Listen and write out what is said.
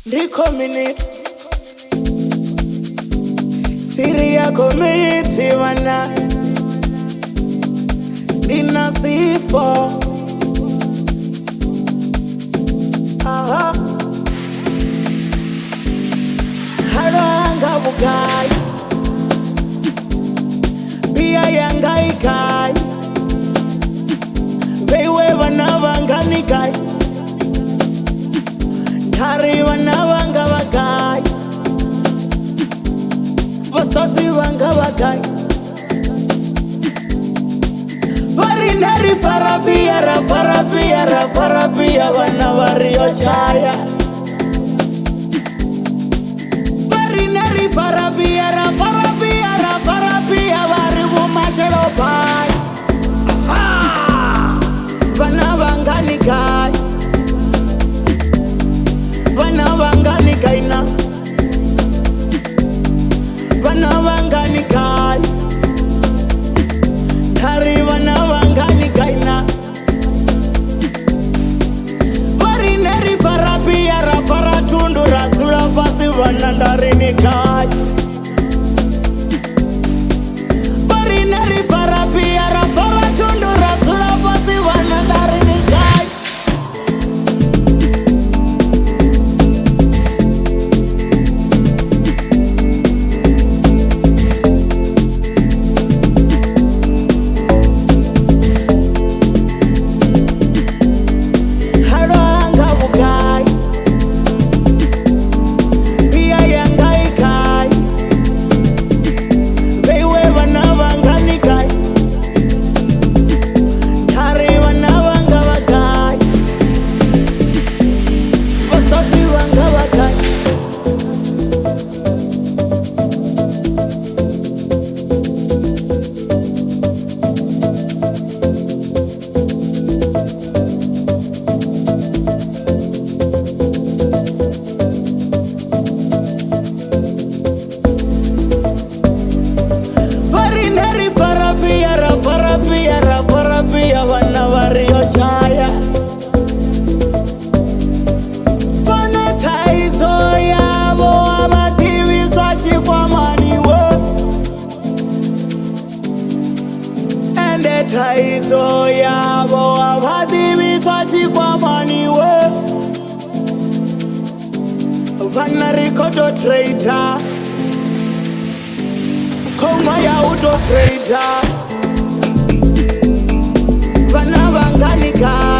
community, Syria community wana Nina C4. Aha. Haranga bugai Bia yangai kai Bewe wanavangani kai Kari wanavanga wakai Vasosi wanga wakai Varinari farabia farabia wanavario chaya Varinari farabia varibu machelo pai Vanavangani kai Vanavangani kaina Vanavangani kai Kari vanavangani kaina Varineri farabia faratundu ratsula fasi vanandarini kai Varineri farabia faratundu ratsula fasi vanandarini kai Farabia wanavario chaya Pana taizo yavo abativiswa chikwamaniwe Ende taizo yavo abativiswa chikwamaniwe Vana rikodo trader Koma ya uto trader Vanavangani kai